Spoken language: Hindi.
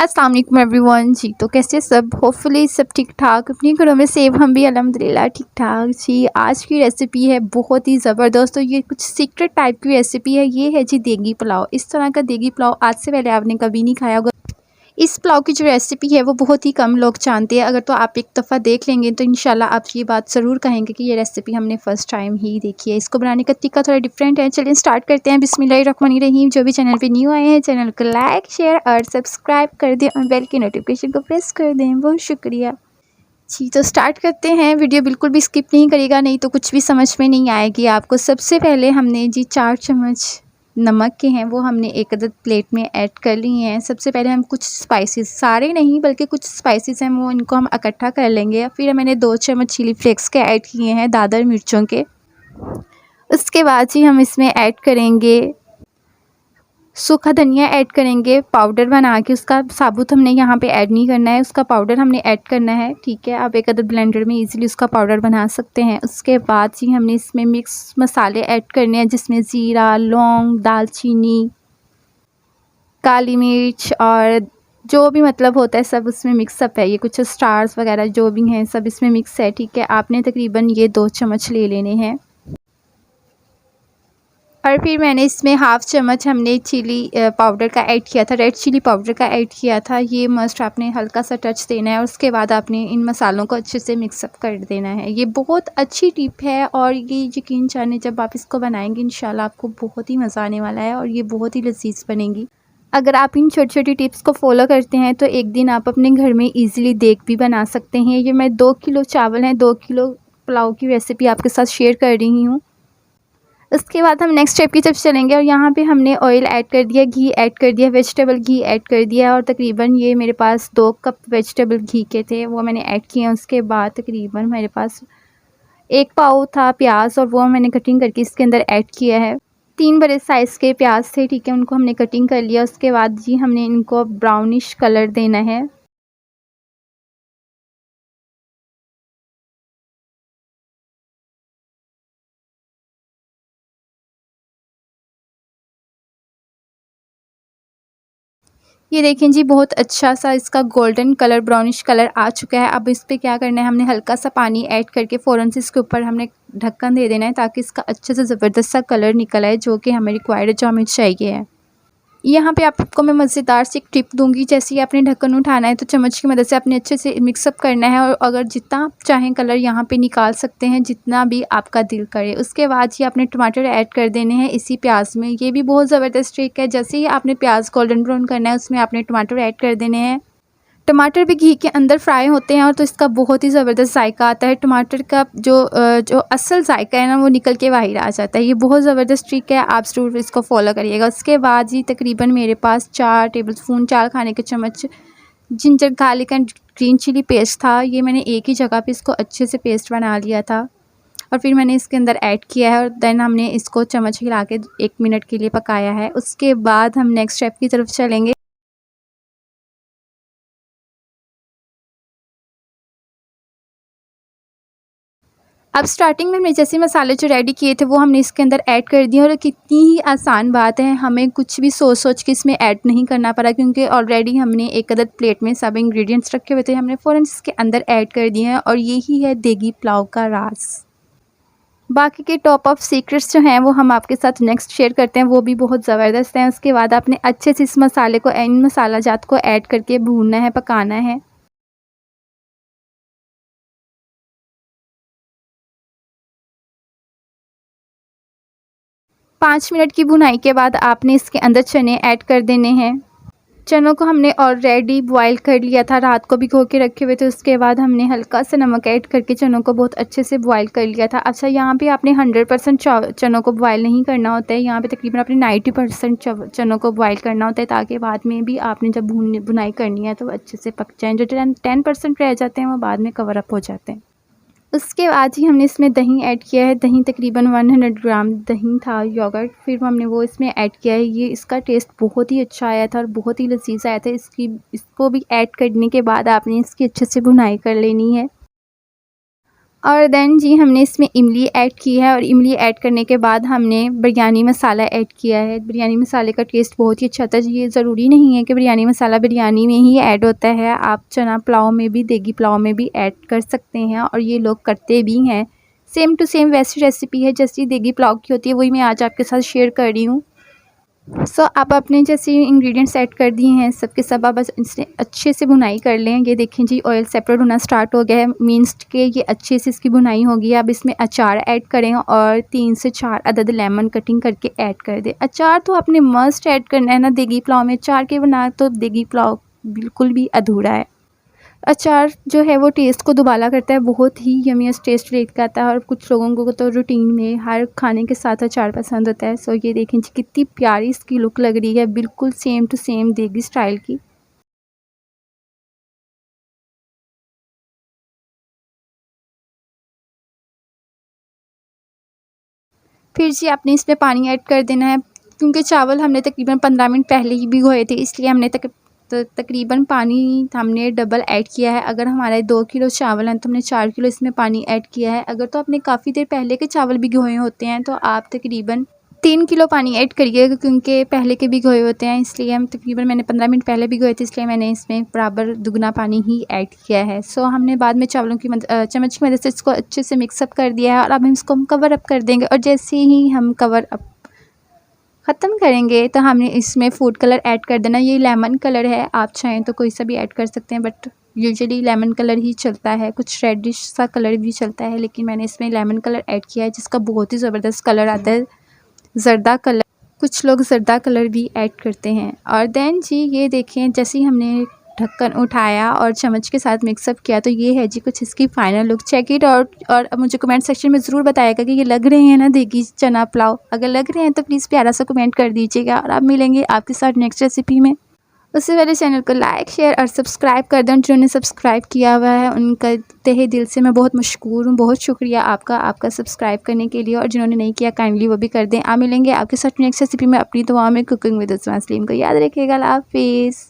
अस्सलाम वालेकुम एवरीवन जी। तो कैसे सब, होपफुली सब ठीक ठाक अपने घरों में सेव, हम भी अल्हम्दुलिल्लाह ठीक ठाक जी। आज की रेसिपी है बहुत ही ज़बरदस्त। तो ये कुछ सीक्रेट टाइप की रेसिपी है। ये है जी देगी पुलाव। इस तरह का देगी पुलाव आज से पहले आपने कभी नहीं खाया होगा। इस पुलाव की जो रेसिपी है वो बहुत ही कम लोग जानते हैं। अगर तो आप एक दफ़ा देख लेंगे तो इंशाल्लाह आप ये बात ज़रूर कहेंगे कि ये रेसिपी हमने फ़र्स्ट टाइम ही देखी है। इसको बनाने का तरीका थोड़ा डिफरेंट है। चलिए स्टार्ट करते हैं। बिस्मिल्लाहिर्रहमानिर्रहीम। जो भी चैनल पे न्यू आए हैं चैनल को लाइक शेयर और सब्सक्राइब कर दें और बेल की नोटिफिकेशन को प्रेस कर दें। बहुत शुक्रिया जी। तो स्टार्ट करते हैं। वीडियो बिल्कुल भी स्किप नहीं करेगा, नहीं तो कुछ भी समझ में नहीं आएगी आपको। सबसे पहले हमने जी 4 चम्मच नमक के हैं वो हमने एक अदद प्लेट में ऐड कर लिए हैं। सबसे पहले हम कुछ स्पाइसेस, सारे नहीं बल्कि कुछ स्पाइसेस हैं वो इनको हम इकट्ठा कर लेंगे। फिर मैंने 2 चम्मच चिली फ्लेक्स के ऐड किए हैं, दादर मिर्चों के। उसके बाद जी हम इसमें ऐड करेंगे सूखा धनिया, ऐड करेंगे पाउडर बना के। उसका साबुत हमने यहाँ पे ऐड नहीं करना है, उसका पाउडर हमने ऐड करना है। ठीक है, आप एक अदर ब्लेंडर में इजीली उसका पाउडर बना सकते हैं। उसके बाद जी हमने इसमें मिक्स मसाले ऐड करने हैं, जिसमें ज़ीरा, लौंग, दालचीनी, काली मिर्च और जो भी मतलब होता है सब उसमें मिक्सअप है। ये कुछ स्टार्स वगैरह जो भी हैं सब इसमें मिक्स है। ठीक है, आपने तकरीबन ये 2 चम्मच ले लेने हैं। और फिर मैंने इसमें हाफ़ चम्मच हमने चिली पाउडर का ऐड किया था, रेड चिली पाउडर का ऐड किया था। ये मस्ट आपने हल्का सा टच देना है और उसके बाद आपने इन मसालों को अच्छे से मिक्सअप कर देना है। ये बहुत अच्छी टिप है और ये यकीन जाने जब आप इसको बनाएंगे इंशाल्लाह आपको बहुत ही मज़ा आने वाला है और ये बहुत ही लजीज बनेगी। अगर आप इन छोटी छोटी टिप्स को फॉलो करते हैं तो एक दिन आप अपने घर में ईजिली देग भी बना सकते हैं। ये मैं 2 किलो चावल हैं, 2 किलो पुलाव की रेसिपी आपके साथ शेयर कर रही हूँ। उसके बाद हम नेक्स्ट स्टेप की तरफ चलेंगे और यहाँ पे हमने ऑयल ऐड कर दिया, घी ऐड कर दिया, वेजिटेबल घी ऐड कर दिया और तकरीबन ये मेरे पास 2 कप वेजिटेबल घी के थे वो मैंने ऐड किए हैं। उसके बाद तकरीबन मेरे पास 1 पाव था प्याज और वो मैंने कटिंग करके इसके अंदर ऐड किया है। 3 बड़े साइज़ के प्याज थे, ठीक है, उनको हमने कटिंग कर लिया। उसके बाद जी हमने इनको ब्राउनिश कलर देना है। ये देखें जी बहुत अच्छा सा इसका गोल्डन कलर, ब्राउनिश कलर आ चुका है। अब इस पे क्या करना है, हमने हल्का सा पानी ऐड करके फ़ौरन से इसके ऊपर हमने ढक्कन दे देना है ताकि इसका अच्छे से ज़बरदस्त सा कलर निकल आए जो कि हमें रिक्वायर्ड है, जो हमें चाहिए है। यहाँ पे आपको मैं मज़ेदार सी एक टिप दूँगी। जैसे ही आपने ढक्कन उठाना है तो चम्मच की मदद से आपने अच्छे से मिक्सअप करना है और अगर जितना आप चाहें कलर यहाँ पे निकाल सकते हैं, जितना भी आपका दिल करे। उसके बाद ही आपने टमाटर ऐड कर देने हैं इसी प्याज में। ये भी बहुत ज़बरदस्त ट्रिक है। जैसे ही आपने प्याज गोल्डन ब्राउन करना है उसमें आपने टमाटर ऐड कर देने हैं। टमाटर भी घी के अंदर फ्राई होते हैं और तो इसका बहुत ही ज़बरदस्त जायका आता है। टमाटर का जो असल जायका है ना वो निकल के बाहर आ जाता है। ये बहुत ज़बरदस्त ट्रिक है, आप ज़रूर इसको फॉलो करिएगा। उसके बाद ही तकरीबन मेरे पास 4 टेबलस्पून, 4 खाने के चम्मच ginger garlic and green chilli paste था। ये मैंने एक ही जगह पे इसको अच्छे से पेस्ट बना लिया था और फिर मैंने इसके अंदर ऐड किया है और देन हमने इसको चम्मच हिला के 1 मिनट के लिए पकाया है। उसके बाद हम नेक्स्ट स्टेप की तरफ चलेंगे। अब स्टार्टिंग में हमने जैसे मसाले जो रेडी किए थे वो हमने इसके अंदर ऐड कर दिए और कितनी ही आसान बात है, हमें कुछ भी सोच सोच के इसमें ऐड नहीं करना पड़ा क्योंकि ऑलरेडी हमने एक अदद प्लेट में सब इंग्रेडिएंट्स रखे हुए थे। हमने फ़ौरन इसके अंदर ऐड कर दिए हैं और यही है देगी पुलाव का राज। बाकी के टॉप ऑफ सीक्रेट्स जो हैं वो हम आपके साथ नेक्स्ट शेयर करते हैं, वो भी बहुत ज़बरदस्त हैं। उसके बाद आपने अच्छे से इस मसाले को, इन मसाला जात को ऐड करके भूनना है, पकाना है। 5 मिनट की भुनाई के बाद आपने इसके अंदर चने ऐड कर देने हैं। चनों को हमने ऑलरेडी बॉईल कर लिया था, रात को भिगो के रखे हुए थे। उसके बाद हमने हल्का सा नमक ऐड करके चनों को बहुत अच्छे से बॉईल कर लिया था। अच्छा, यहाँ पे आपने 100% चनों को बॉईल नहीं करना होता है। यहाँ पे तकरीबन आपने 90% चनों को बॉईल करना होता है ताकि बाद में भी आपने जब भुनाई करनी है तो अच्छे से पक जाएँ। जो 10% रह जाते हैं वो बाद में कवर अप हो जाते हैं। उसके बाद ही हमने इसमें दही ऐड किया है। दही तकरीबन 100 ग्राम दही था, योगर्ट, फिर हमने वो इसमें ऐड किया है। ये इसका टेस्ट बहुत ही अच्छा आया था और बहुत ही लजीज आया था। इसको भी ऐड करने के बाद आपने इसकी अच्छे से भुनाई कर लेनी है। और देन जी हमने इसमें इमली ऐड की है और इमली ऐड करने के बाद हमने बिरयानी मसाला ऐड किया है। बिरयानी मसाले का टेस्ट बहुत ही अच्छा आता है। ये ज़रूरी नहीं है कि बिरयानी मसाला बिरयानी में ही ऐड होता है, आप चना पुलाव में भी, देगी पुलाव में भी ऐड कर सकते हैं और ये लोग करते भी हैं। सेम टू सेम वैसी रेसिपी है जैसी देगी पुलाव की होती है, वही मैं आज आपके साथ शेयर कर रही हूँ। सो आप अपने जैसे इंग्रेडिएंट्स ऐड कर दिए हैं सबके सब, आप बस इससे अच्छे से भुनाई कर लें। ये देखें जी ऑयल सेपरेट होना स्टार्ट हो गया है, मीन्स के ये अच्छे से इसकी भुनाई होगी। अब इसमें अचार ऐड करें और 3 से 4 अदद लेमन कटिंग करके ऐड कर दें। अचार तो आपने मस्ट ऐड करना है ना देगी पुलाव में, अचार के बिना तो देगी पुलाव बिल्कुल भी अधूरा है। अचार जो है वो टेस्ट को दुबाला करता है, बहुत ही यमीएस्ट टेस्ट लेके आता है और कुछ लोगों को तो रूटीन में हर खाने के साथ अचार पसंद होता है। सो ये देखें जी कितनी प्यारी इसकी लुक लग रही है, बिल्कुल सेम टू सेम देगी स्टाइल की। फिर जी आपने इसमें पानी ऐड कर देना है, क्योंकि चावल हमने तकरीबन 15 मिनट पहले ही भिगोए थे, इसलिए हमने तकरीबन पानी हमने डबल ऐड किया है। अगर हमारे 2 किलो चावल हैं तो हमने 4 किलो इसमें पानी ऐड किया है। अगर तो आपने काफ़ी देर पहले के चावल भिगोए होते हैं तो आप तकरीबन 3 किलो पानी ऐड करिएगा, क्योंकि पहले के भिगोए होते हैं, इसलिए हम तकरीबन मैंने 15 मिनट पहले भिगोए थे, इसलिए मैंने इसमें बराबर दुगना पानी ही ऐड किया है। सो हमने बाद में चावलों की चम्मच की मदद से इसको अच्छे से मिक्सअप कर दिया है और अब हम इसको कवर अप कर देंगे। और जैसे ही हम कवर अप ख़त्म करेंगे तो हमने इसमें फूड कलर ऐड कर देना। ये लेमन कलर है, आप चाहें तो कोई सा भी ऐड कर सकते हैं, बट यूजुअली लेमन कलर ही चलता है, कुछ रेडिश सा कलर भी चलता है, लेकिन मैंने इसमें लेमन कलर ऐड किया है जिसका बहुत ही ज़बरदस्त कलर आता है, ज़र्दा कलर। कुछ लोग ज़र्दा कलर भी ऐड करते हैं। और देन जी ये देखें जैसे ही हमने ढक्कन उठाया और चम्मच के साथ मिक्सअप किया तो ये है जी कुछ इसकी final look, check it out. और मुझे कमेंट सेक्शन में ज़रूर बताइएगा कि ये लग रहे हैं ना देगी चना पुलाव। अगर लग रहे हैं तो प्लीज़ प्यारा सा कमेंट कर दीजिएगा और आप मिलेंगे आपके साथ नेक्स्ट रेसिपी में। उससे पहले चैनल को लाइक शेयर और सब्सक्राइब कर दें। जिन्होंने सब्सक्राइब किया हुआ है उनका तहे दिल से मैं बहुत मशकूर हूँ, बहुत शुक्रिया आपका सब्सक्राइब करने के लिए। और जिन्होंने नहीं किया काइंडली वो भी कर दें। आप मिलेंगे आपके साथ नेक्स्ट रेसिपी में अपनी दुआ में कुकिंग विद उस्मा सलीम को याद रखिएगा। अल्लाह हाफिज़।